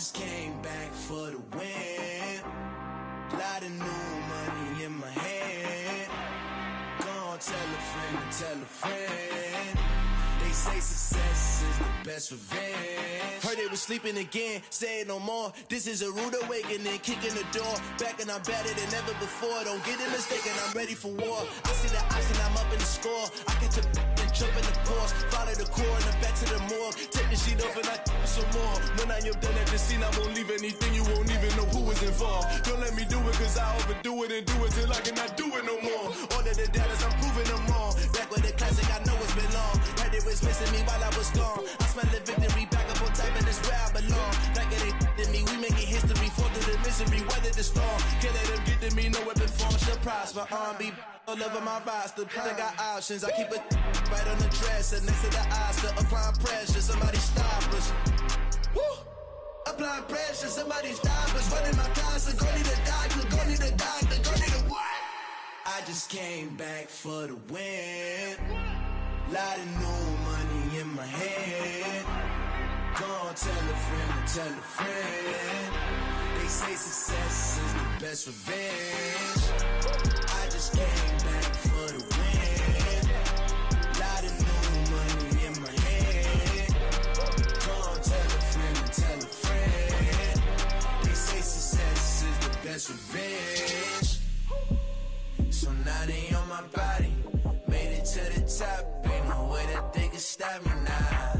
just came back for the win. Lot of new money in my hand. Gonna tell a friend. They say success is the best revenge. Heard they was sleeping again, say it no more. This is a rude awakening, kicking the door. Back and I'm better than ever before. Don't get it mistaken, I'm ready for war. I see the option, I'm up in the score. I catch a and jump in the course. Follow the core and then back to the morgue. Take the sheet off and I some more. When I am done at the scene, I won't leave anything. You won't even know who was involved. Don't let me do it, cause I overdo it and do it till I cannot do it no more. All of the doubters, I'm proving them wrong. Back with the classic, I know it's been long. Heard it was missing me while I was gone. I smell the victory, back up on time, and it's where I belong. Like it ain't to me, we making history. Fall through the misery, weather the storm. Can't let them get to me, no weapon form shall prosper. R&B all over my roster, I got options. I keep it right on the dresser, next to the Oscar. Applying pressure, somebody stop us. Woo! Applying pressure, somebody stop us. Running my closet, go need a doctor, go need a doctor, go need a what? I just came back for the win. Lot of new money in my hand. Gonna tell a friend. They say success is the best revenge. I just came back for the win. Lot of new money in my hand. Gonna tell a friend. They say success is the best revenge. So now they on my body. Made it to the top, ain't no way that they can stop me now.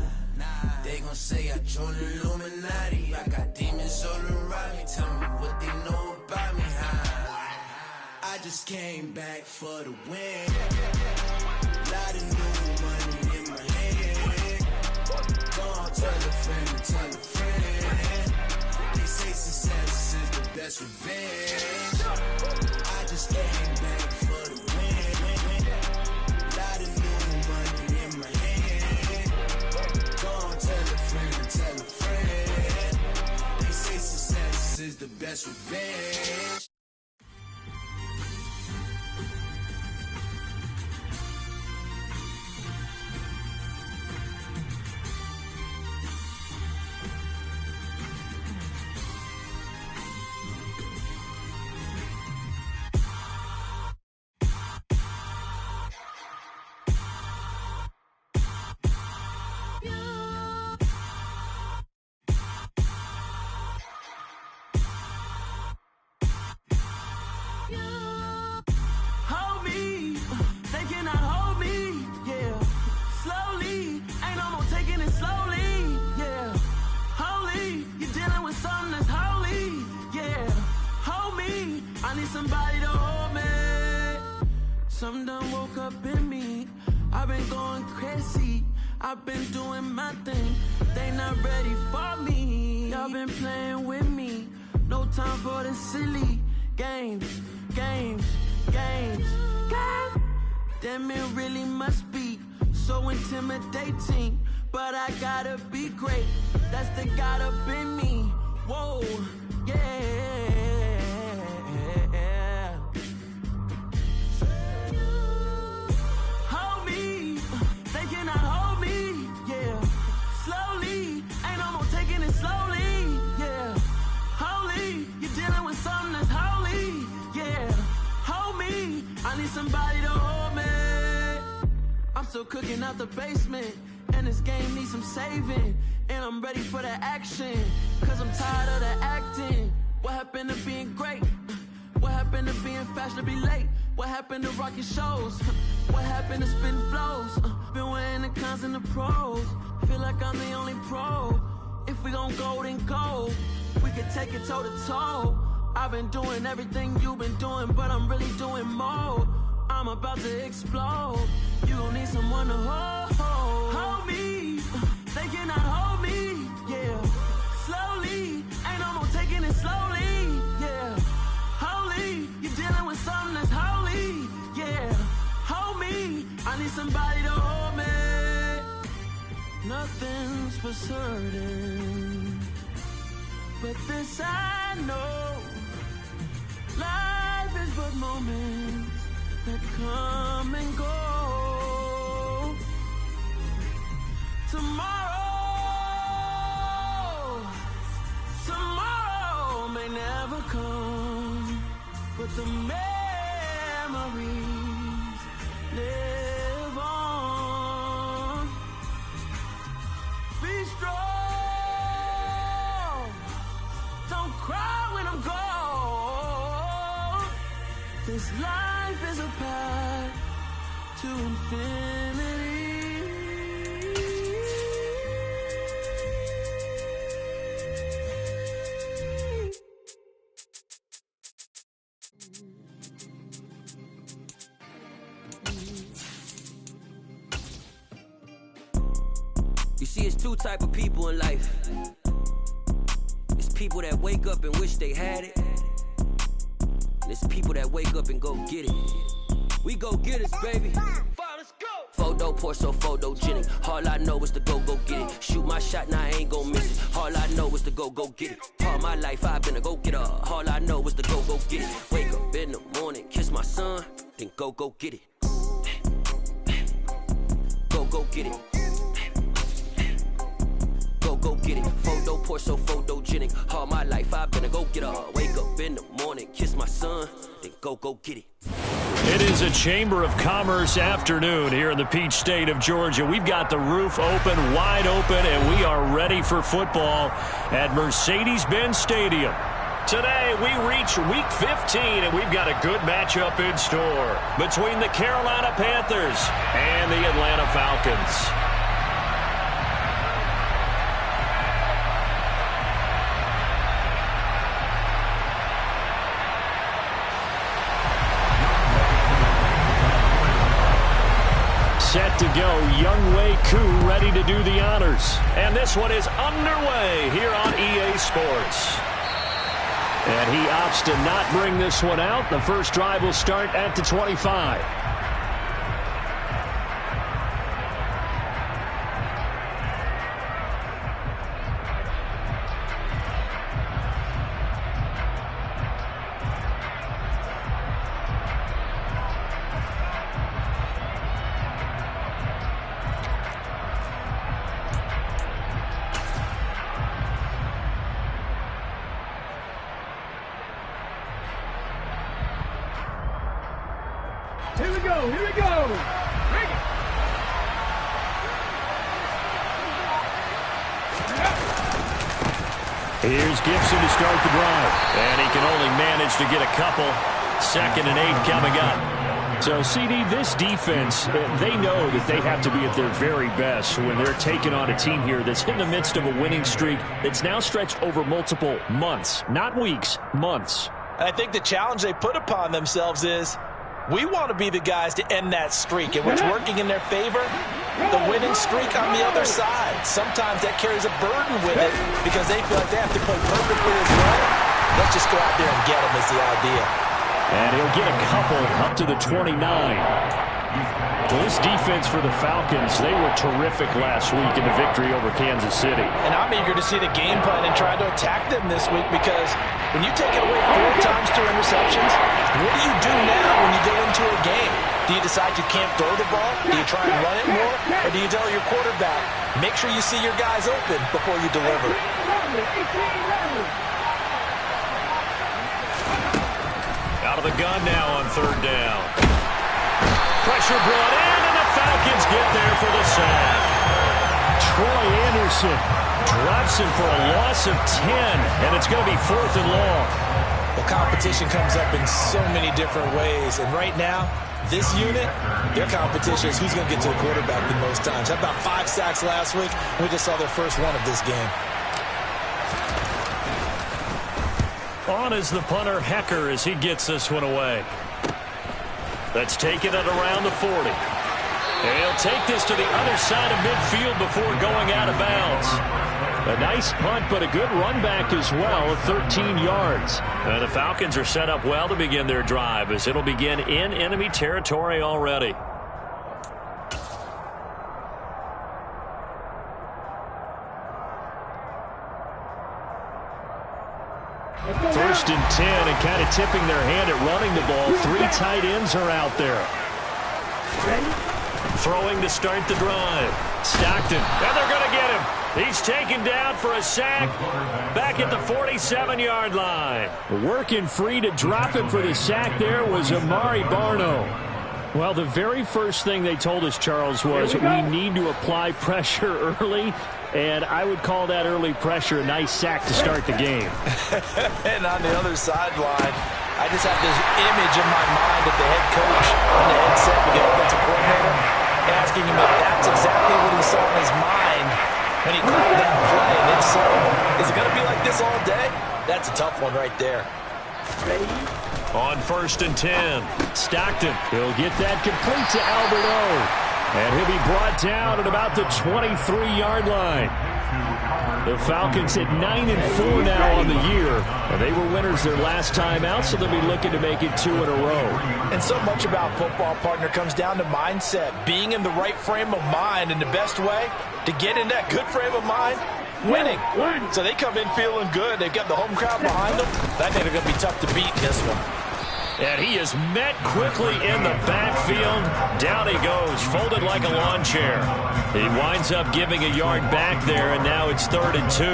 They gon' say I joined the Illuminati. I got demons all around me, tell me what they know about me, huh? I just came back for the win. Lot of new money in my hand. Gonna tell a friend. They say success is the best revenge. I just came back for the win. Lot of new money in my hand. Gonna tell a friend. They say success is the best revenge. Somebody to hold me. Some done woke up in me. I've been going crazy. I've been doing my thing. They not ready for me. Y'all been playing with me. No time for the silly games. Damn, it really must be so intimidating. But I gotta be great. That's the God up in me. Whoa, yeah. Somebody to hold me. I'm still cooking out the basement, and this game needs some saving. And I'm ready for the action, cause I'm tired of the acting. What happened to being great? What happened to being fashionably late? What happened to rocking shows? What happened to spitting flows? Been weighing the cons and the pros. Feel like I'm the only pro. If we gon' go, then go. We can take it toe to toe. I've been doing everything you've been doing, but I'm really doing more. I'm about to explode. You gon' need someone to hold me. They cannot hold me, yeah. Slowly, ain't no more taking it slowly, yeah. Holy, you're dealing with something that's holy, yeah. Hold me, I need somebody to hold me. Nothing's for certain, but this I know. Life is but moments that come and go. Tomorrow never come, but the memories live on. Be strong, don't cry when I'm gone. This life is a path to infinity. You see, it's two type of people in life. It's people that wake up and wish they had it. And it's people that wake up and go get it. We go get it, baby. Photo poor, so photogenic. All I know is to go get it. Shoot my shot, now I ain't gon' miss it. All I know is to go get it. All my life I've been a go-getter. All I know is to go get it. Wake up in the morning, kiss my son, then go get it. Go get it. Go get it. Photo poor, so photogenic. All my life I've been a go-getter. Wake up in the morning, kiss my son, then go get it. It is a Chamber of Commerce afternoon here in the Peach State of Georgia. We've got the roof open, wide open, and we are ready for football at Mercedes-Benz Stadium. Today, we reach Week 15, and we've got a good matchup in store between the Carolina Panthers and the Atlanta Falcons. Set to go, Younghoe Koo ready to do the honors. And this one is underway here on EA Sports. And he opts to not bring this one out. The first drive will start at the 25. Here we go. Bring it. Here's Gibson to start the drive. And he can only manage to get a couple. 2nd and 8 coming up. So, CD, this defense, they know that they have to be at their very best when they're taking on a team here that's in the midst of a winning streak that's now stretched over multiple months. Not weeks, months. I think the challenge they put upon themselves is we want to be the guys to end that streak. And what's working in their favor? The winning streak on the other side. Sometimes that carries a burden with it because they feel like they have to play perfectly as well. Let's just go out there and get them is the idea. And he'll get a couple up to the 29. Well, this defense for the Falcons, they were terrific last week in the victory over Kansas City. And I'm eager to see the game plan and try to attack them this week because when you take it away 4 times 2 interceptions, what do you do now when you go into a game? Do you decide you can't throw the ball? Do you try and run it more? Or do you tell your quarterback, make sure you see your guys open before you deliver? Out of the gun now on 3rd down. Pressure brought in, and the Falcons get there for the sack. Troy Anderson drops him for a loss of 10, and it's going to be 4th and long. Well, competition comes up in so many different ways, and right now, this unit, their competition is who's going to get to the quarterback the most times. Had about 5 sacks last week. We just saw their first one of this game. On is the punter, Hecker, as he gets this one away. Let's take it at around the 40. He'll take this to the other side of midfield before going out of bounds. A nice punt, but a good run back as well, 13 yards. And the Falcons are set up well to begin their drive as it'll begin in enemy territory already. First and 10, and kind of tipping their hand at running the ball. 3 tight ends are out there. Throwing to start the drive. Stockton. And they're going to get him. He's taken down for a sack back at the 47-yard line. Working free to drop him for the sack there was Amari Barno. Well, the very first thing they told us, Charles, was we need to apply pressure early, and I would call that early pressure a nice sack to start the game. And on the other sideline, I just have this image in my mind of the head coach on the headset with the offensive coordinator asking him if that's exactly what he saw in his mind when he called that play. And if so, is it going to be like this all day? That's a tough one right there. On 1st and 10, Stockton. He'll get that complete to Albert O. And he'll be brought down at about the 23-yard line. The Falcons at 9-4 now on the year. And they were winners their last time out, so they'll be looking to make it 2 in a row. And so much about football, partner, comes down to mindset. Being in the right frame of mind, and the best way to get in that good frame of mind, winning. So they come in feeling good. They've got the home crowd behind them. I think they're going to be tough to beat in this one. And he is met quickly in the backfield. Down he goes, folded like a lawn chair. He winds up giving a yard back there, and now it's 3rd and 2.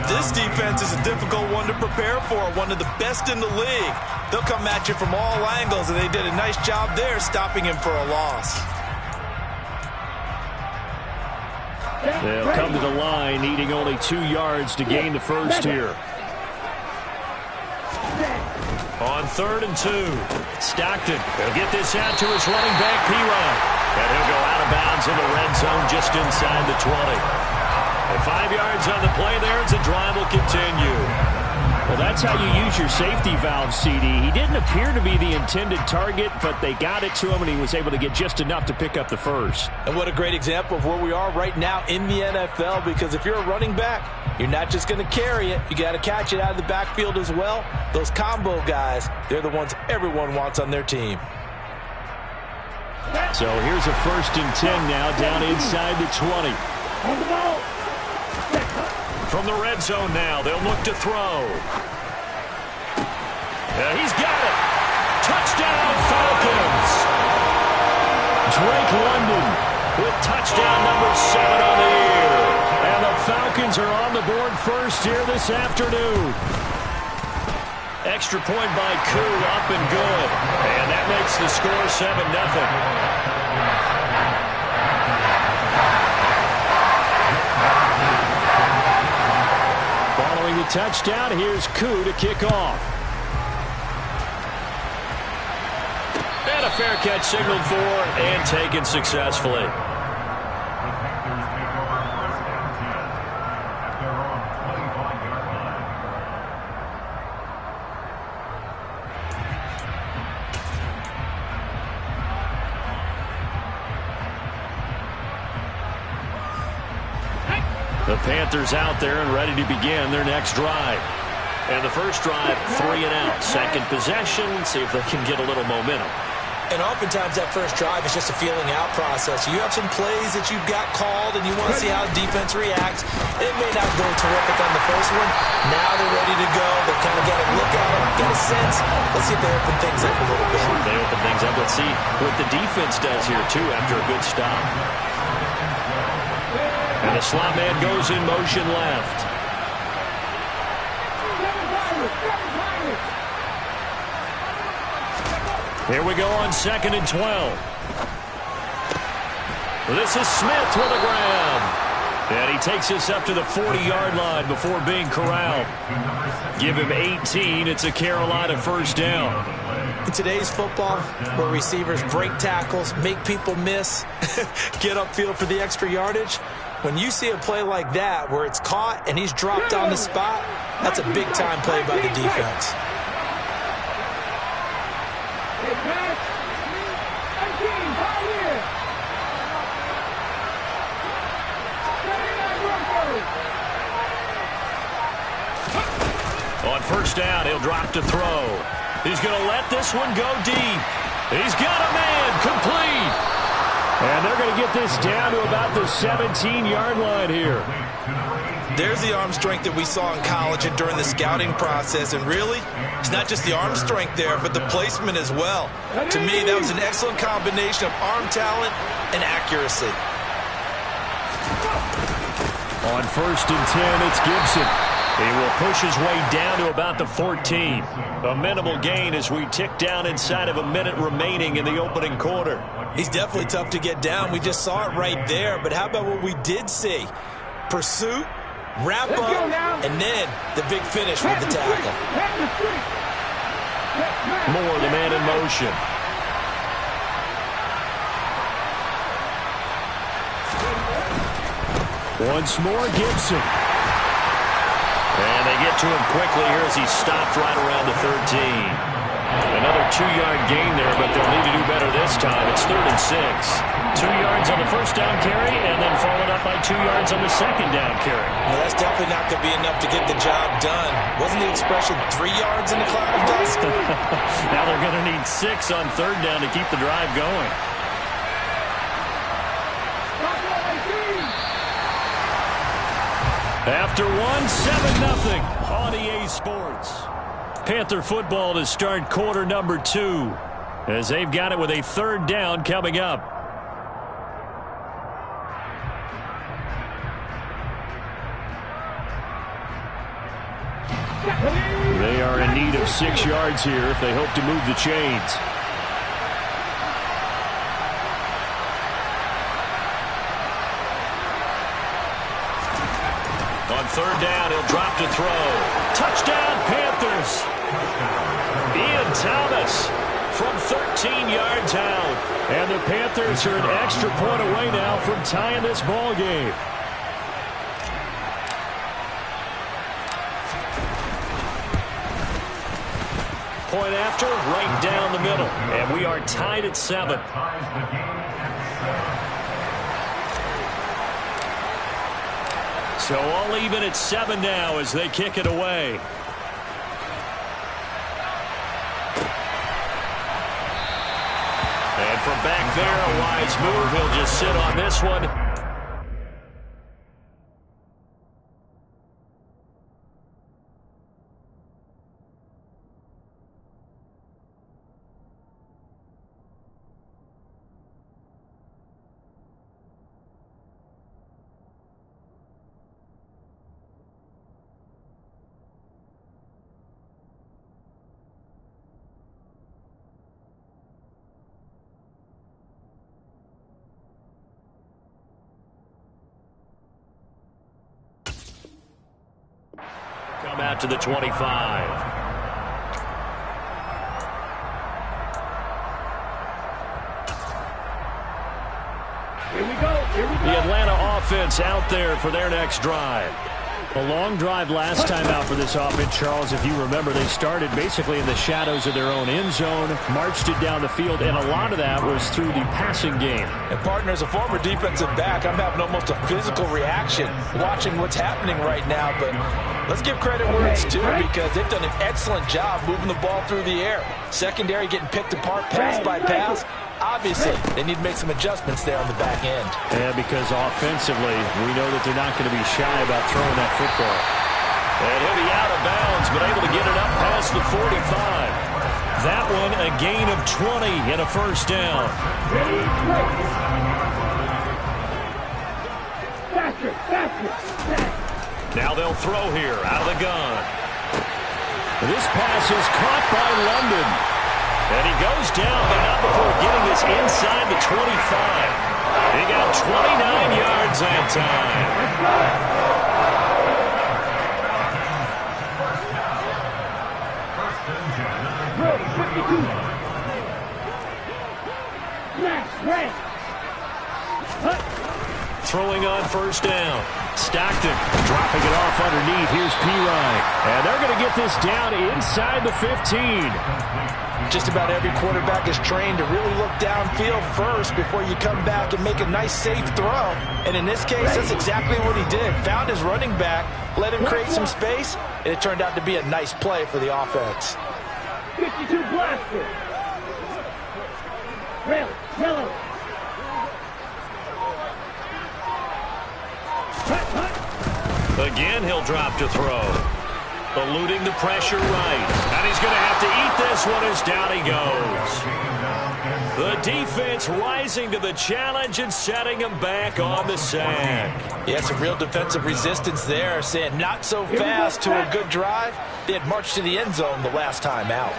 This defense is a difficult one to prepare for, one of the best in the league. They'll come at you from all angles, and they did a nice job there stopping him for a loss. They'll come to the line, needing only 2 yards to gain the first here. On 3rd and 2, Stockton. He'll get this out to his running back, P-Rod. And he'll go out of bounds in the red zone just inside the 20. And 5 yards on the play there as the drive will continue. Well, that's how you use your safety valve, CD. He didn't appear to be the intended target, but they got it to him, and he was able to get just enough to pick up the first. And what a great example of where we are right now in the NFL, because if you're a running back, you're not just going to carry it. You got to catch it out of the backfield as well. Those combo guys, they're the ones everyone wants on their team. So here's a 1st and 10 now, down inside the 20. From the red zone now, they'll look to throw. He's got it. Touchdown, Falcons. Drake London with touchdown number 7 on the year. And the Falcons are on the board first here this afternoon. Extra point by Koo, up and good. And that makes the score 7-0. Following the touchdown, here's Koo to kick off. And a fair catch signaled for and taken successfully. The Panthers out there and ready to begin their next drive. And the first drive, 3 and out. Second possession, see if they can get a little momentum. And oftentimes that first drive is just a feeling out process. You have some plays that you've got called and you want to see how the defense reacts. It may not go terrific on the first one. Now they're ready to go. They've kind of got a look at it, got a sense. Let's see if they open things up a little bit. If they open things up, let's see what the defense does here too after a good stop. And the slot man goes in motion left. Here we go on 2nd and 12. This is Smith with a grab. And he takes us up to the 40-yard line before being corralled. Give him 18. It's a Carolina first down. In today's football, where receivers break tackles, make people miss, get upfield for the extra yardage, when you see a play like that where it's caught and he's dropped on the spot, that's a big-time play by the defense. On first down, he'll drop to throw. He's going to let this one go deep. He's got a man complete. And they're going to get this down to about the 17-yard line here. There's the arm strength that we saw in college and during the scouting process. And really, it's not just the arm strength there, but the placement as well. To me, that was an excellent combination of arm talent and accuracy. On 1st and 10, it's Gibson. He will push his way down to about the 14. A minimal gain as we tick down inside of a minute remaining in the opening quarter. He's definitely tough to get down. We just saw it right there. But how about what we did see? Pursuit, wrap up, and then the big finish with the tackle. Moore, the man in motion. Once more, Gibson. And they get to him quickly here as he stopped right around the 13. Another 2-yard gain there, but they'll need to do better this time. It's 3rd and 6. 2 yards on the first down carry, and then followed up by 2 yards on the second down carry. Well, that's definitely not going to be enough to get the job done. Wasn't the expression 3 yards in the cloud of dust? Now they're going to need 6 on 3rd down to keep the drive going. After 7-0 on EA Sports. Panther football to start quarter number 2 as they've got it with a 3rd down coming up. They are in need of 6 yards here if they hope to move the chains. On 3rd down, he'll drop to throw. Touchdown, Panthers. Ian Thomas from 13 yards out. And the Panthers are an extra point away now from tying this ball game. Point after, right down the middle. And we are tied at 7. So all even at 7 now as they kick it away. And from back there, a wise move. He'll just sit on this one. Come out to the 25. Here we go. The Atlanta offense out there for their next drive. A long drive last time out for this offense, Charles. If you remember, they started basically in the shadows of their own end zone, marched it down the field, and a lot of that was through the passing game. And, partner, as a former defensive back, I'm having almost a physical reaction watching what's happening right now. But let's give credit where it's due because they've done an excellent job moving the ball through the air. Secondary getting picked apart pass by pass. Obviously, they need to make some adjustments there on the back end. Yeah, because offensively, we know that they're not going to be shy about throwing that football. And he'll be out of bounds, but able to get it up past the 45. That one, a gain of 20 and a first down. Now they'll throw here, out of the gun. This pass is caught by London. And he goes down, but not before getting this inside the 25. He got 29 yards that time. Throwing on first down. Stockton dropping it off underneath. Here's Pirine. And they're going to get this down inside the 15. Just about every quarterback is trained to really look downfield first before you come back and make a nice, safe throw. And in this case, that's exactly what he did. Found his running back, let him create some space, and it turned out to be a nice play for the offense. 52 blaster. Yellow. Again, he'll drop to throw. Eluding the pressure right. And he's going to have to eat this one as down he goes. The defense rising to the challenge and setting him back on the sack. Yeah, some real defensive resistance there, saying not so fast to a good drive. They had marched to the end zone the last time out.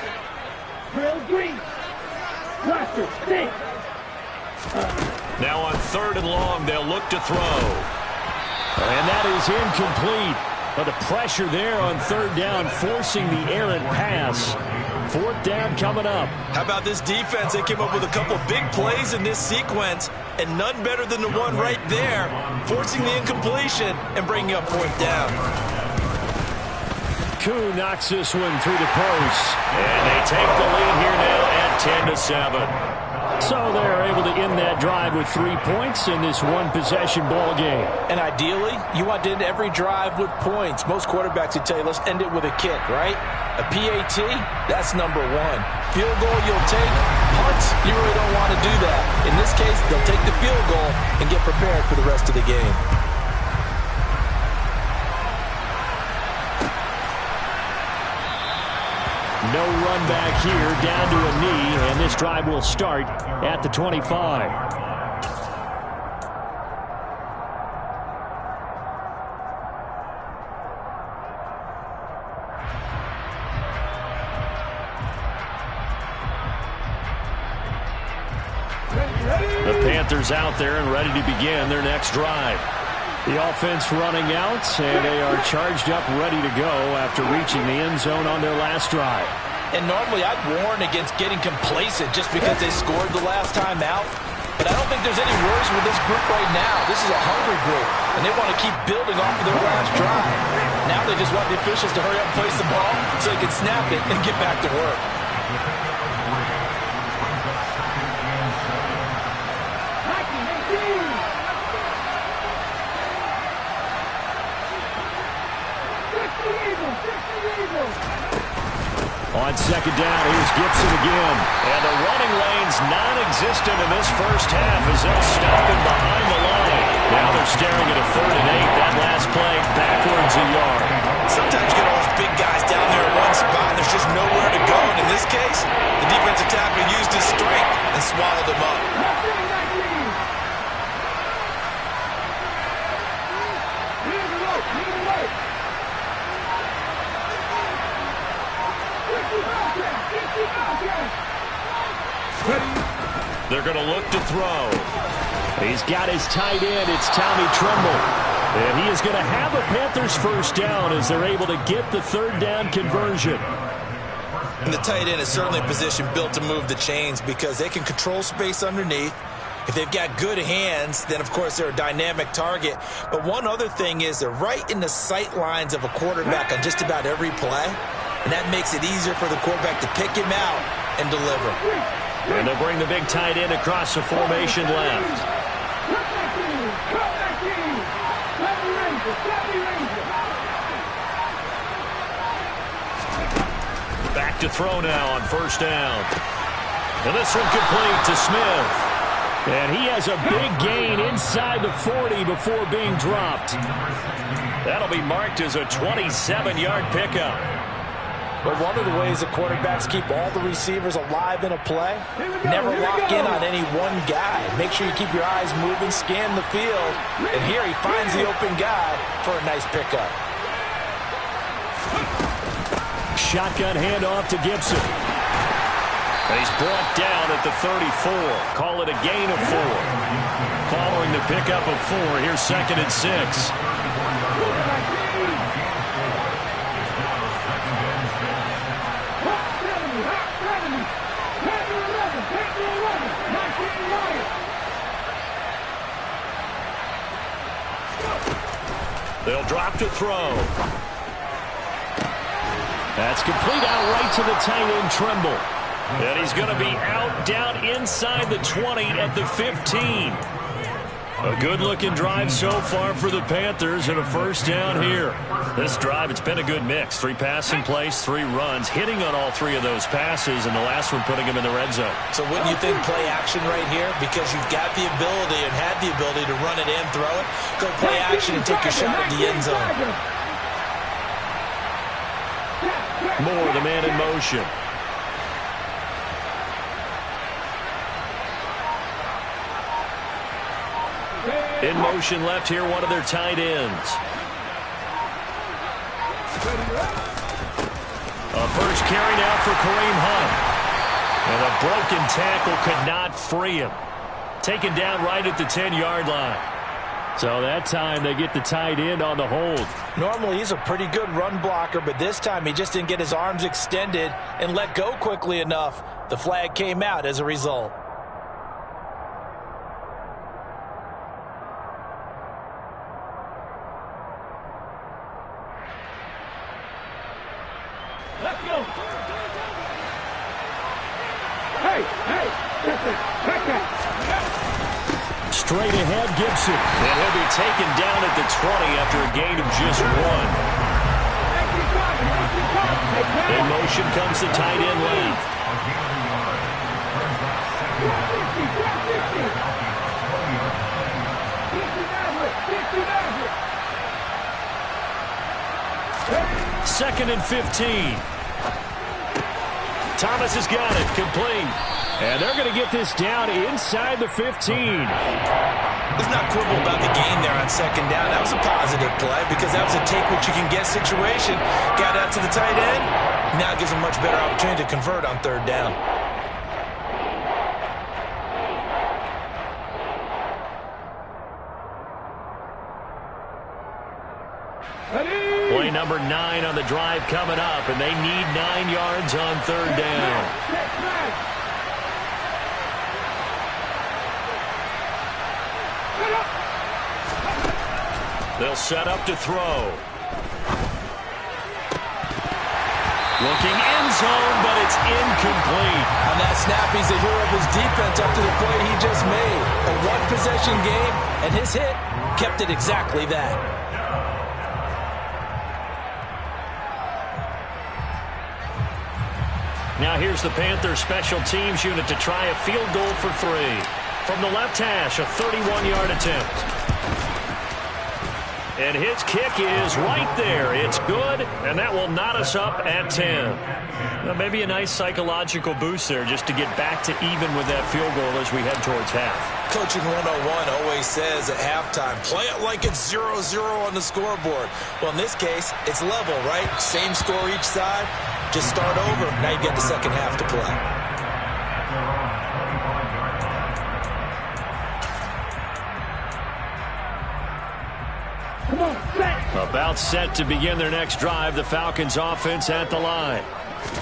Now on 3rd and long, they'll look to throw. And that is incomplete. But the pressure there on 3rd down, forcing the errant pass. 4th down coming up. How about this defense? They came up with a couple of big plays in this sequence, and none better than the one right there, forcing the incompletion and bringing up 4th down. Koo knocks this one through the post. And they take the lead here now at 10-7. So they're able to end that drive with 3 points in this one-possession ball game. And ideally, you want to end every drive with points. Most quarterbacks would tell you, let's end it with a kick, right? A PAT, that's number 1. Field goal you'll take. Punts, you really don't want to do that. In this case, they'll take the field goal and get prepared for the rest of the game. No run back here, down to a knee, and this drive will start at the 25. The Panthers out there and ready to begin their next drive. The offense running out, and they are charged up, ready to go after reaching the end zone on their last drive. And normally I'd warn against getting complacent just because they scored the last time out. But I don't think there's any worries with this group right now. This is a hungry group, and they want to keep building off of their last drive. Now they just want the officials to hurry up and place the ball so they can snap it and get back to work. On 2nd down, here's Gibson again. And the running lane's non-existent in this first half as they'll stop him behind the line. Now they're staring at a 3rd and 8. That last play backwards a yard. Sometimes you get all those big guys down there in one spot and there's just nowhere to go. And in this case, the defensive tackle used his strength and swallowed him up. They're going to look to throw. He's got his tight end. It's Tommy Tremble. And he is going to have a Panthers first down as they're able to get the 3rd down conversion. And the tight end is certainly a position built to move the chains because they can control space underneath. If they've got good hands, then, of course, they're a dynamic target. But one other thing is they're right in the sight lines of a quarterback on just about every play. And that makes it easier for the quarterback to pick him out and deliver. And they'll bring the big tight end across the formation left. Back to throw now on 1st down. And this one complete to Smith. And he has a big gain inside the 40 before being dropped. That'll be marked as a 27-yard pickup. But one of the ways the quarterbacks keep all the receivers alive in a play, never lock in on any one guy. Make sure you keep your eyes moving, scan the field, and here he finds the open guy for a nice pickup. Shotgun handoff to Gibson. And he's brought down at the 34. Call it a gain of 4. Following the pickup of 4, here's 2nd and 6. They'll drop to throw. That's complete out right to the tight end, Tremble. And he's going to be out down inside the 20 at the 15. A good-looking drive so far for the Panthers and a first down here. This drive, it's been a good mix. 3 passing plays, 3 runs, hitting on all 3 of those passes, and the last one putting him in the red zone. So wouldn't you think play action right here? Because you've got the ability and had the ability to run it and throw it. Go play action and take your shot at the end zone. Moore, the man in motion. In motion left here, one of their tight ends. A first carry now for Kareem Hunt. And a broken tackle could not free him. Taken down right at the 10-yard line. So that time they get the tight end on the hold. Normally he's a pretty good run blocker, but this time he just didn't get his arms extended and let go quickly enough. The flag came out as a result. Straight ahead, Gibson. And he'll be taken down at the 20 after a gain of just 1. In motion comes the tight end left. Second and 15. Thomas has got it, complete. And they're going to get this down inside the 15. Let's not quibble about the gain there on second down. That was a positive play because that was a take-what-you-can-get situation. Got out to the tight end. Now gives him a much better opportunity to convert on third down. Play number 9 on the drive coming up, and they need 9 yards on third down. They'll set up to throw. Looking end zone, but it's incomplete. On that snap, he's a hero of his defense after the play he just made. A one-possession game, and his hit kept it exactly that. Now here's the Panthers special teams unit to try a field goal for 3. From the left hash, a 31-yard attempt. And his kick is right there. It's good, and that will knot us up at 10. Now, maybe a nice psychological boost there just to get back to even with that field goal as we head towards half. Coaching 101 always says at halftime, play it like it's 0-0 on the scoreboard. Well, in this case, it's level, right? Same score each side. Just start over. Now you get the second half to play. About set to begin their next drive, the Falcons offense at the line.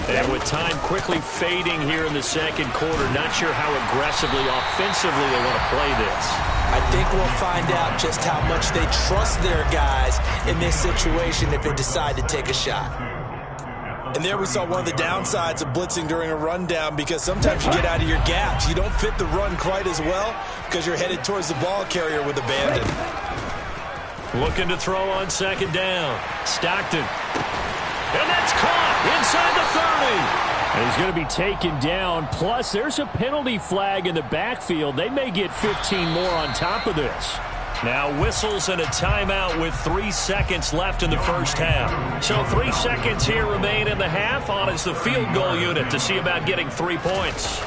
And with time quickly fading here in the second quarter, not sure how aggressively, offensively they want to play this. I think we'll find out just how much they trust their guys in this situation if they decide to take a shot. And there we saw one of the downsides of blitzing during a rundown because sometimes you get out of your gaps. You don't fit the run quite as well because you're headed towards the ball carrier with abandon. Looking to throw on second down. Stockton. And that's caught inside the 30. And he's going to be taken down. Plus, there's a penalty flag in the backfield. They may get 15 more on top of this. Now whistles and a timeout with 3 seconds left in the first half. So 3 seconds here remain in the half. On is the field goal unit to see about getting 3 points.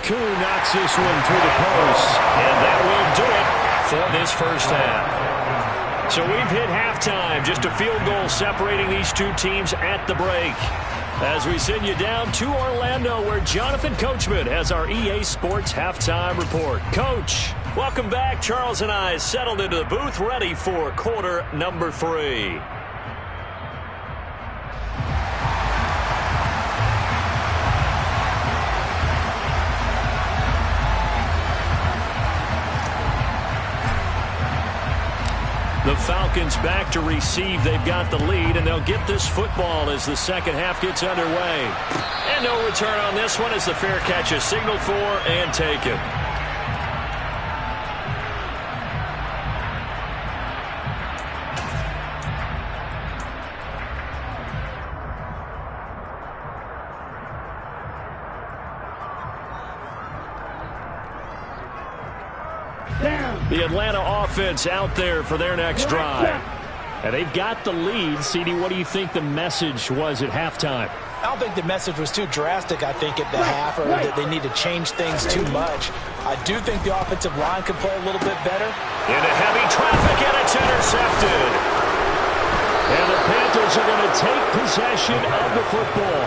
Koo knocks this one through the post. And that will do it for this first half. So we've hit halftime. Just a field goal separating these two teams at the break. As we send you down to Orlando, where Jonathan Coachman has our EA Sports Halftime Report. Coach, welcome back. Charles and I settled into the booth, ready for quarter number 3. The Falcons back to receive. They've got the lead, and they'll get this football as the second half gets underway. And no return on this one as the fair catch is signaled for and taken. The Atlanta offense out there for their next drive. And they've got the lead. CD, what do you think the message was at halftime? I don't think the message was too drastic, I think, at the half, or that they need to change things too much. I do think the offensive line can play a little bit better. Into heavy traffic, and it's intercepted. And the Panthers are going to take possession of the football.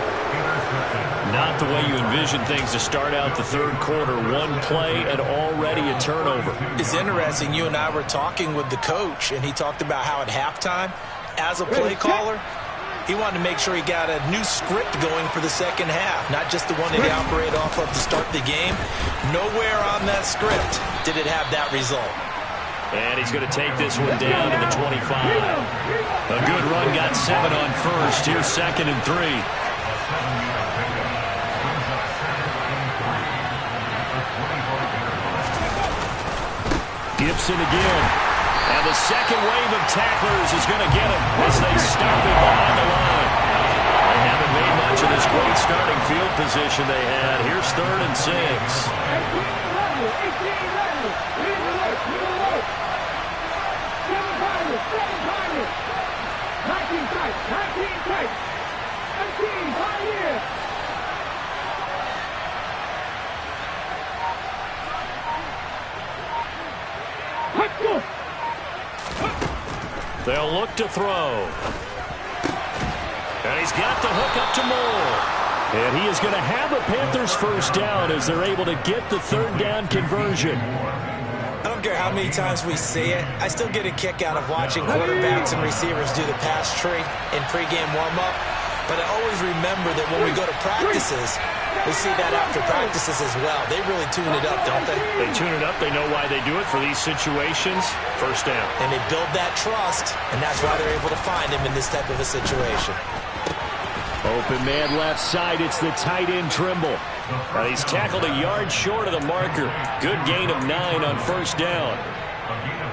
Not the way you envision things to start out the third quarter. One play and already a turnover. It's interesting. You and I were talking with the coach, and he talked about how at halftime, as a play caller, he wanted to make sure he got a new script going for the second half, not just the one that he operated off of to start the game. Nowhere on that script did it have that result. And he's going to take this one down to the 25. A good run, got 7 on first. Here's 2nd and 3. Gibson again. And the second wave of tacklers is going to get him as they stop him behind the line. They haven't made much of this great starting field position they had. Here's 3rd and 6. They'll look to throw. And he's got the hook up to Moore. And he is going to have a Panthers first down as they're able to get the 3rd down conversion. I don't care how many times we see it. I still get a kick out of watching quarterbacks and receivers do the pass tree in pregame warm-up. But I always remember that when we go to practices, we see that after practices as well. They really tune it up, don't they? They tune it up. They know why they do it for these situations. First down. And they build that trust, and that's why they're able to find him in this type of a situation. Open man left side. It's the tight end Trimble. Now he's tackled a yard short of the marker. Good gain of 9 on first down.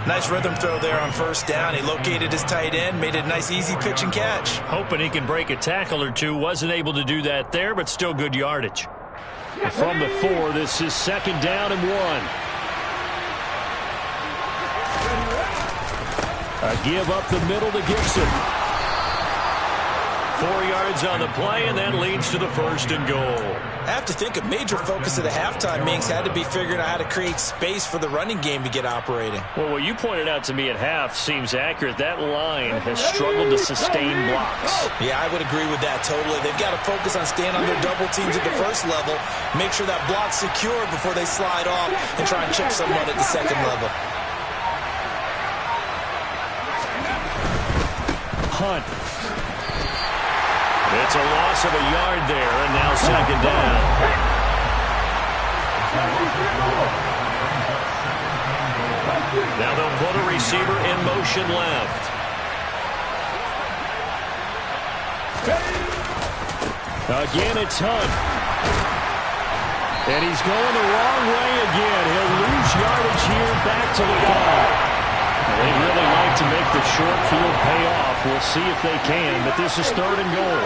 Nice rhythm throw there on first down. He located his tight end, made it a nice easy pitch and catch. Hoping he can break a tackle or two. Wasn't able to do that there, but still good yardage. From the 4, this is 2nd down and 1. A give up the middle to Gibson. 4 yards on the play, and that leads to the 1st and goal. I have to think a major focus of the halftime meetings had to be figuring out how to create space for the running game to get operating. Well, what you pointed out to me at half seems accurate. That line has struggled to sustain blocks. Yeah, I would agree with that totally. They've got to focus on staying on their double teams at the first level, make sure that block's secured before they slide off and try and chip someone at the second level. Hunt. It's a loss of a yard there, and now 2nd down. Now they'll put a receiver in motion left. Again, it's Hunt. And he's going the wrong way again. He'll lose yardage here back to the 5. They'd really like to make the short field pay off. We'll see if they can, but this is 3rd and goal.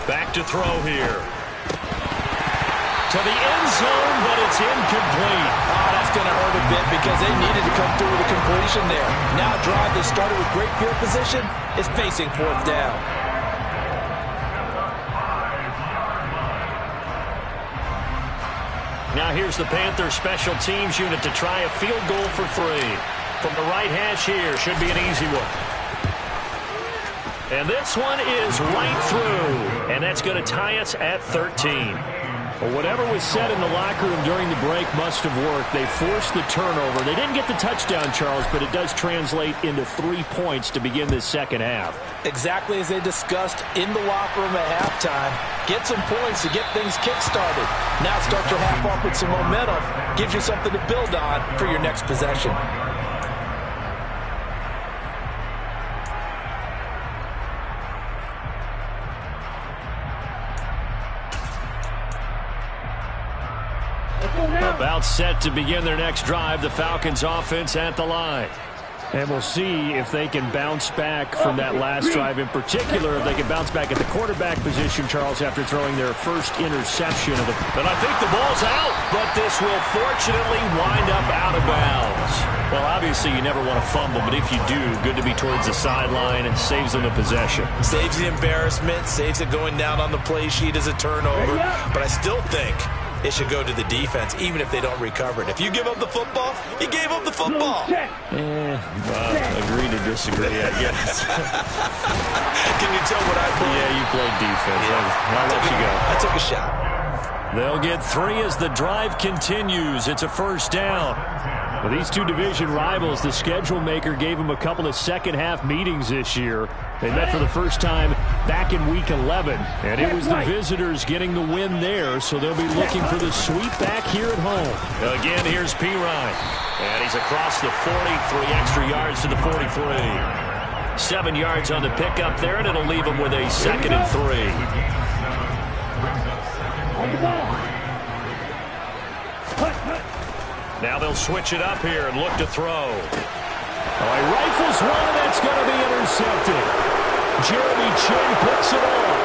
Back to throw here. To the end zone, but it's incomplete. Oh, that's going to hurt a bit because they needed to come through with a completion there. Now a drive that started with great field position is facing 4th down. Now here's the Panthers special teams unit to try a field goal for 3. From the right hash here, should be an easy one. And this one is right through. And that's going to tie us at 13. Well, whatever was said in the locker room during the break must have worked. They forced the turnover. They didn't get the touchdown, Charles, but it does translate into 3 points to begin this second half. Exactly as they discussed in the locker room at halftime. Get some points to get things kick-started. Now start your half off with some momentum. Gives you something to build on for your next possession. about set to begin their next drive. The Falcons offense at the line. And we'll see if they can bounce back from that last drive in particular, if they can bounce back at the quarterback position, Charles, after throwing their first interception of the... But I think the ball's out, but this will fortunately wind up out of bounds. Well, obviously you never want to fumble, but if you do, good to be towards the sideline. It saves them a possession. Saves the embarrassment, saves it going down on the play sheet as a turnover. But I still think it should go to the defense, even if they don't recover it. If you give up the football, you gave up the football. Agree to disagree, I guess. Can you tell what I played? Yeah, you played defense. I'll let you go. I took a shot. They'll get 3 as the drive continues. It's a first down. Well, these two division rivals, the schedule maker gave them a couple of second-half meetings this year. They met for the first time back in Week 11, and it was the visitors getting the win there, so they'll be looking for the sweep back here at home. Again, here's P. Ryan, and he's across the 40, 3 extra yards to the 43. 7 yards on the pickup there, and it'll leave him with a 2nd and 3. Now they'll switch it up here and look to throw. Oh, he rifles one, and that's going to be intercepted. Jeremy Chin picks it off.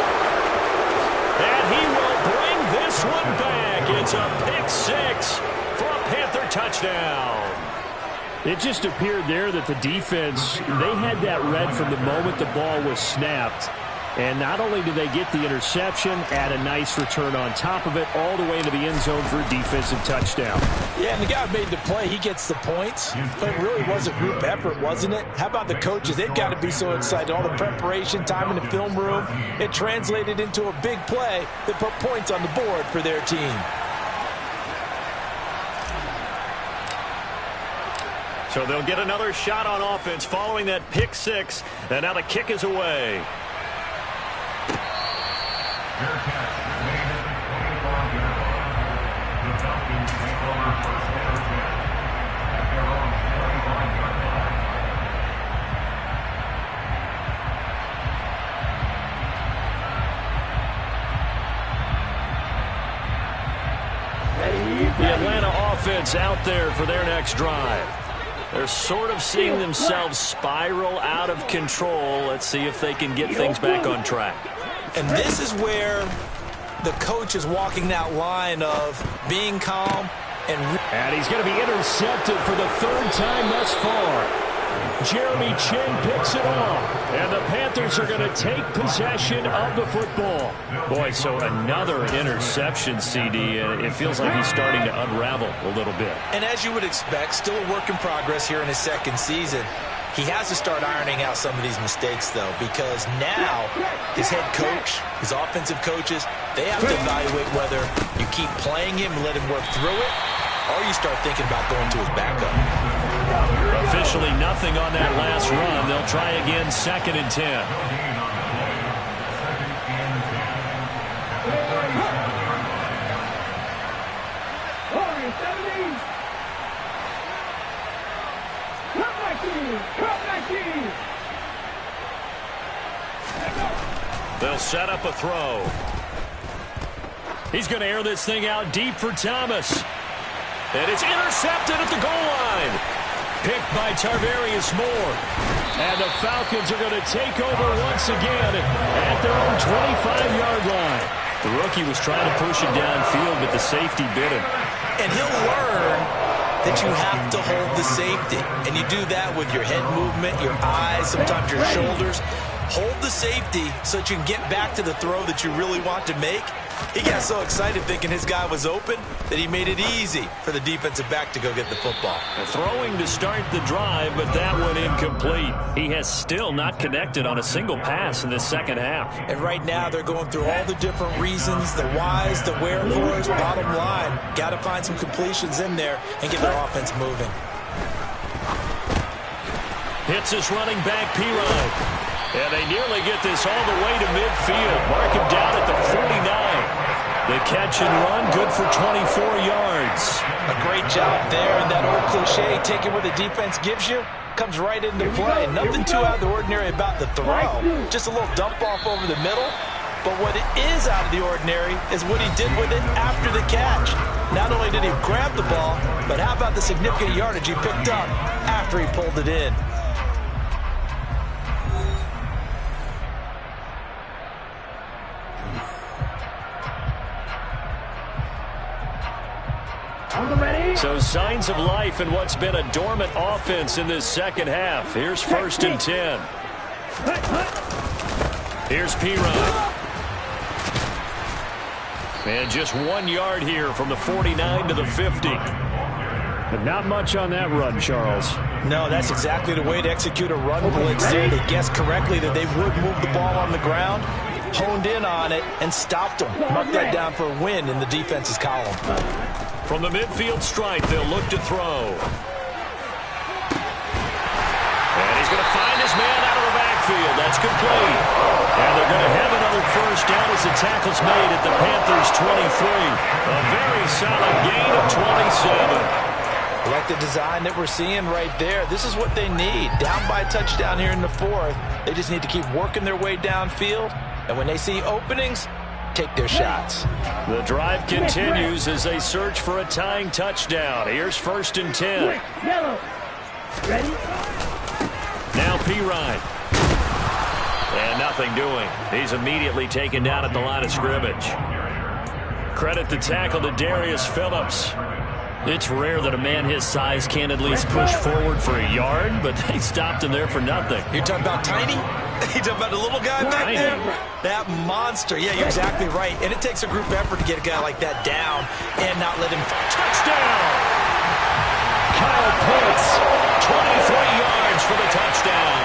And he will bring this one back. It's a pick 6 for a Panther touchdown. It just appeared there that the defense, they had that read from the moment the ball was snapped. And not only did they get the interception, add a nice return on top of it, all the way into the end zone for a defensive touchdown. Yeah, and the guy who made the play, he gets the points. But it really was a group effort, wasn't it? How about the coaches? They've got to be so excited. All the preparation time in the film room, it translated into a big play that put points on the board for their team. So they'll get another shot on offense following that pick 6. And now the kick is away. The Atlanta offense out there for their next drive. They're sort of seeing themselves spiral out of control. Let's see if they can get things back on track. And this is where the coach is walking that line of being calm and he's going to be intercepted for the 3rd time thus far. Jeremy Chin picks it off, and the Panthers are going to take possession of the football. Boy, so another interception, CD, and it feels like he's starting to unravel a little bit. And as you would expect, still a work in progress here in his 2nd season. He has to start ironing out some of these mistakes, though, because now his head coach, his offensive coaches, they have to evaluate whether you keep playing him and let him work through it, or you start thinking about going to his backup. Officially nothing on that last run. They'll try again, 2nd and 10. They'll set up a throw. He's going to air this thing out deep for Thomas. And it's intercepted at the goal line. Picked by Tarvarius Moore. And the Falcons are going to take over once again at their own 25-yard line. The rookie was trying to push it downfield, but the safety bit him. And he'll learn that you have to hold the safety. And you do that with your head movement, your eyes, sometimes your shoulders. Hold the safety so that you can get back to the throw that you really want to make. He got so excited thinking his guy was open that he made it easy for the defensive back to go get the football. Throwing to start the drive, but that one incomplete. He has still not connected on a single pass in this 2nd half. And right now they're going through all the different reasons, the whys, the wherefores. Bottom line, got to find some completions in there and get their offense moving. Hits his running back, P. Ryan. And they nearly get this all the way to midfield. Mark him down at the 49. The catch and run, good for 24 yards. A great job there, and that old cliche, take it where the defense gives you, comes right into play. Nothing too out of the ordinary about the throw. Just a little dump off over the middle. But what it is out of the ordinary is what he did with it after the catch. Not only did he grab the ball, but how about the significant yardage he picked up after he pulled it in? So signs of life in what's been a dormant offense in this second half. Here's 1st and 10. Here's Pirine. And just 1 yard here from the 49 to the 50. But not much on that run, Charles. No, that's exactly the way to execute a run blitz there. They guessed correctly that they would move the ball on the ground, honed in on it, and stopped them. Mark that down for a win in the defense's column. From the midfield stripe, they'll look to throw. And he's going to find his man out of the backfield. That's complete. And they're going to have another first down as the tackle's made at the Panthers' 23. A very solid gain of 27. Like the design that we're seeing right there. This is what they need. Down by a touchdown here in the 4th. They just need to keep working their way downfield. And when they see openings, take their shots. The drive continues as they search for a tying touchdown. Here's 1st and 10. Ready? Now Pirine. And nothing doing. He's immediately taken down at the line of scrimmage. Credit the tackle to Darius Phillips. It's rare that a man his size can't at least push forward for a yard, but they stopped him there for nothing. You're talking about tiny? You're talking about the little guy back there? That monster. Yeah, you're exactly right. And it takes a group effort to get a guy like that down and not let him... Touchdown! Kyle Pitts, 23 yards for the touchdown.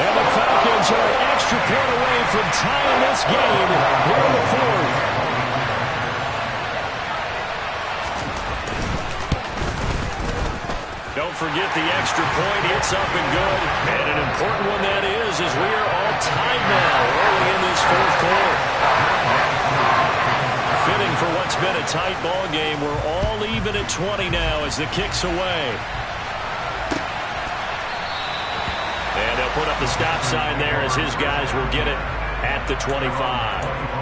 And the Falcons are an extra point away from tying this game here in the 4th. Don't forget the extra point. It's up and good. And an important one that is, as we are all tied now early in this 4th quarter. Fitting for what's been a tight ball game. We're all even at 20 now as the kick's away. And they'll put up the stop sign there as his guys will get it at the 25.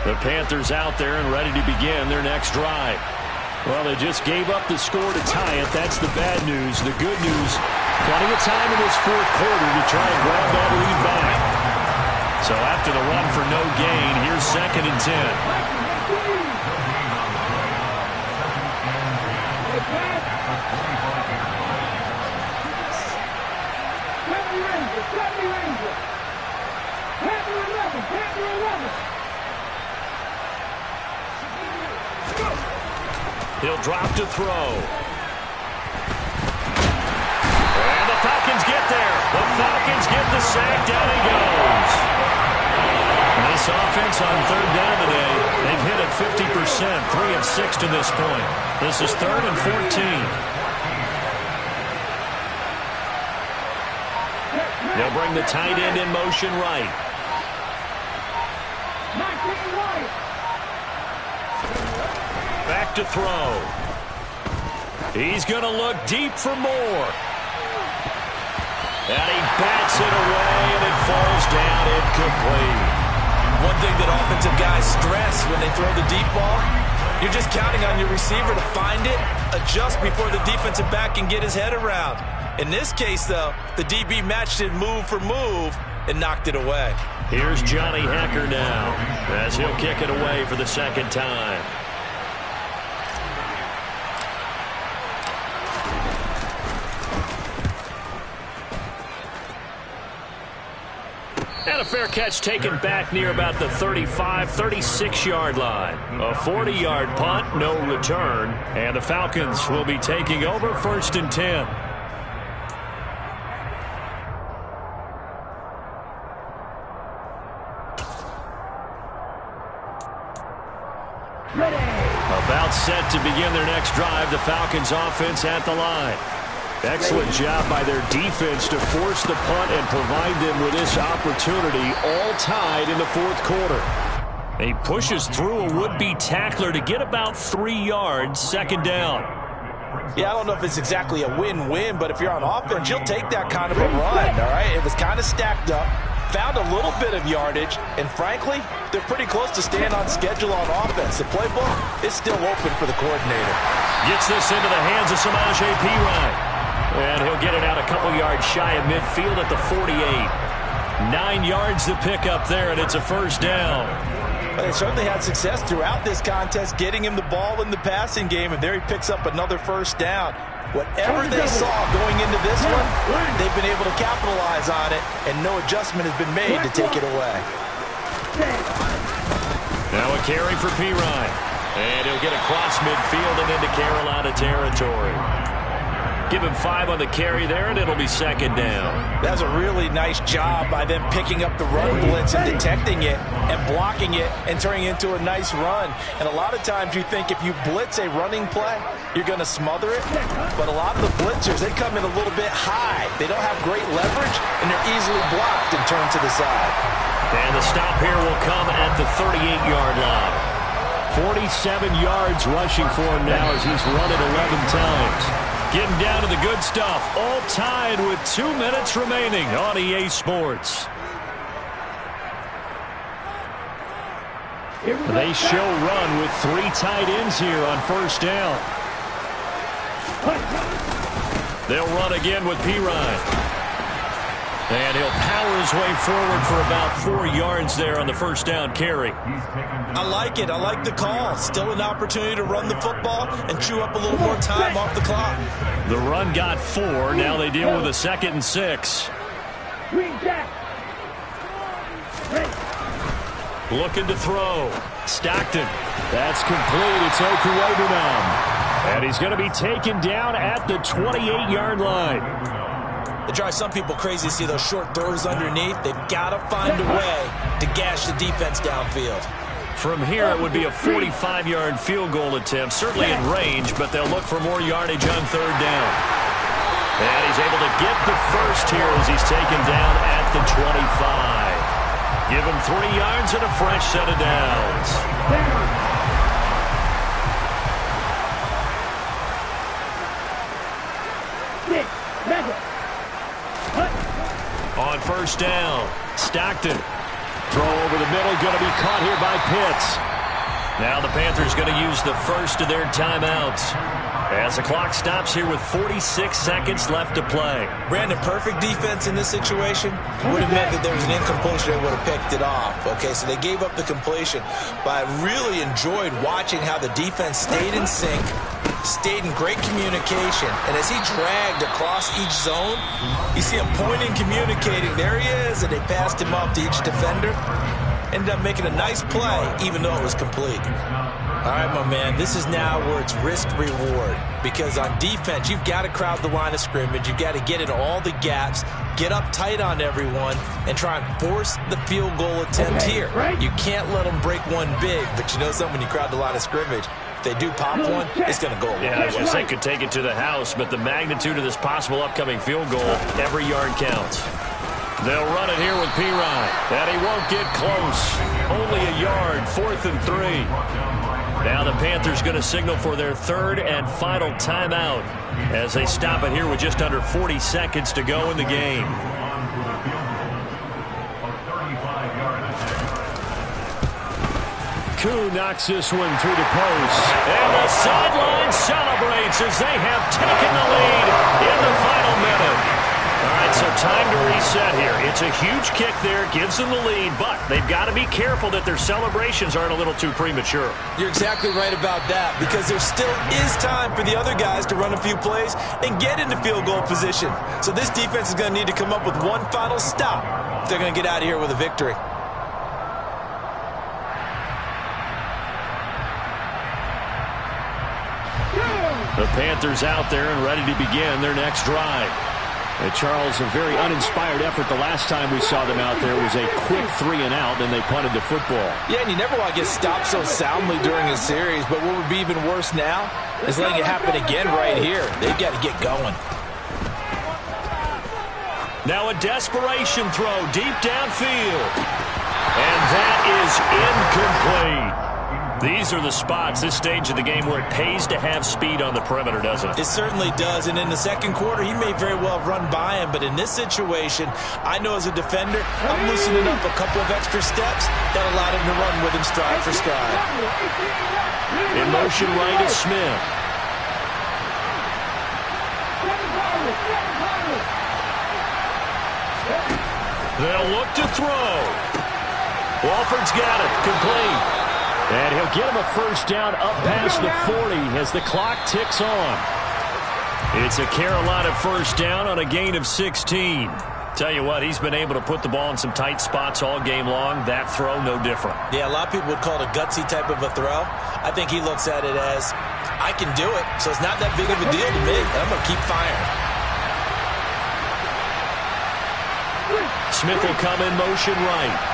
The Panthers out there and ready to begin their next drive. Well, they just gave up the score to tie it. That's the bad news. The good news, plenty of time in this 4th quarter to try and grab that lead back. So after the run for no gain, here's 2nd and 10. He'll drop to throw. And the Falcons get there. The Falcons get the sack. Down he goes. This offense on 3rd down today, they've hit it 50%, 3 of 6 to this point. This is 3rd and 14. They'll bring the tight end in motion right. Back to throw. He's going to look deep for more. And he bats it away, and it falls down incomplete. One thing that offensive guys stress when they throw the deep ball, you're just counting on your receiver to find it, adjust before the defensive back can get his head around. In this case, though, the DB matched it move for move and knocked it away. Here's Johnny Hecker now as he'll kick it away for the 2nd time. And a fair catch taken back near about the 35, 36-yard line. A 40-yard punt, no return. And the Falcons will be taking over 1st and 10. About set to begin their next drive. The Falcons offense at the line. Excellent job by their defense to force the punt and provide them with this opportunity, all tied in the fourth quarter. He pushes through a would-be tackler to get about 3 yards, second down. Yeah, I don't know if it's exactly a win-win, but if you're on offense, you'll take that kind of a run, all right? It was kind of stacked up, found a little bit of yardage, and frankly, they're pretty close to staying on schedule on offense. The playbook is still open for the coordinator. Gets this into the hands of Samaje Perine. And he'll get it out a couple yards shy of midfield at the 48. 9 yards to pick up there, and it's a first down. Well, they certainly had success throughout this contest, getting him the ball in the passing game, and there he picks up another first down. Whatever they saw going into this one, they've been able to capitalize on it, and no adjustment has been made to take it away. Now a carry for Perine. And he'll get across midfield and into Carolina territory. Give him 5 on the carry there, and it'll be second down. That's a really nice job by them picking up the run blitz and detecting it and blocking it and turning it into a nice run. And a lot of times you think if you blitz a running play, you're going to smother it. But a lot of the blitzers, they come in a little bit high. They don't have great leverage, and they're easily blocked and turned to the side. And the stop here will come at the 38-yard line. 47 yards rushing for him now as he's run it 11 times. Getting down to the good stuff. All tied with 2 minutes remaining on EA Sports. They show run with 3 tight ends here on first down. They'll run again with Perine. And he'll power his way forward for about 4 yards there on the first down carry. I like it. I like the call. Still an opportunity to run the football and chew up a little more time off the clock. The run got 4. Now they deal with a 2nd and 6. Looking to throw. Stockton. That's complete. It's Okuwebunam. And he's going to be taken down at the 28-yard line. It drives some people crazy to see those short throws underneath. They've got to find a way to gash the defense downfield. From here, it would be a 45-yard field goal attempt, certainly in range, but they'll look for more yardage on third down. And he's able to get the first here as he's taken down at the 25. Give him 3 yards and a fresh set of downs. On first down, Stockton. Throw over the middle, going to be caught here by Pitts. Now the Panthers going to use the first of their timeouts as the clock stops here with 46 seconds left to play. Brandon, perfect defense in this situation would have meant that there was an incompletion. They would have picked it off. Okay, so they gave up the completion. But I really enjoyed watching how the defense stayed in sync, stayed in great communication. And as he dragged across each zone, you see him pointing, communicating. There he is, and they passed him off to each defender. Ended up making a nice play, even though it was complete. All right, my man, this is now where it's risk-reward. Because on defense, you've got to crowd the line of scrimmage. You've got to get into all the gaps, get up tight on everyone, and try and force the field goal attempt here. You can't let them break one big, but you know something, when you crowd the line of scrimmage, if they do pop one, it's going to go away. Yeah, I was going to say could take it to the house, but the magnitude of this possible upcoming field goal, every yard counts. They'll run it here with Perine, and he won't get close. Only a yard, 4th and 3. Now the Panthers going to signal for their third and final timeout as they stop it here with just under 40 seconds to go in the game. Koo knocks this one through the post. And the sideline celebrates as they have taken the lead in the final minute. All right, so time to reset here. It's a huge kick there, gives them the lead, but they've got to be careful that their celebrations aren't a little too premature. You're exactly right about that, because there still is time for the other guys to run a few plays and get into field goal position. So this defense is going to need to come up with one final stop if they're going to get out of here with a victory. The Panthers out there and ready to begin their next drive. Charles, a very uninspired effort the last time we saw them out there. It was a quick 3-and-out, and they punted the football. Yeah, and you never want to get stopped so soundly during a series, but what would be even worse now is letting it happen again right here. They've got to get going. Now a desperation throw deep downfield. And that is incomplete. These are the spots, this stage of the game, where it pays to have speed on the perimeter, doesn't it? It certainly does. And in the second quarter, he may very well run by him. But in this situation, I know as a defender, I'm loosening up a couple of extra steps that allowed him to run with him stride for stride. In motion right is Smith. They'll look to throw. Walford's got it. Complete. And he'll get him a first down up past the 40 as the clock ticks on. It's a Carolina first down on a gain of 16. Tell you what, he's been able to put the ball in some tight spots all game long. That throw, no different. Yeah, a lot of people would call it a gutsy type of a throw. I think he looks at it as, I can do it, so it's not that big of a deal to me. I'm going to keep firing. Smith will come in motion right.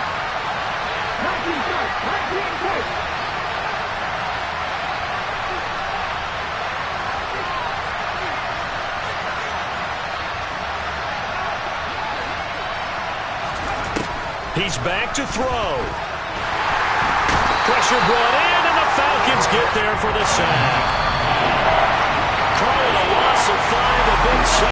He's back to throw. Pressure brought in, and the Falcons get there for the sack.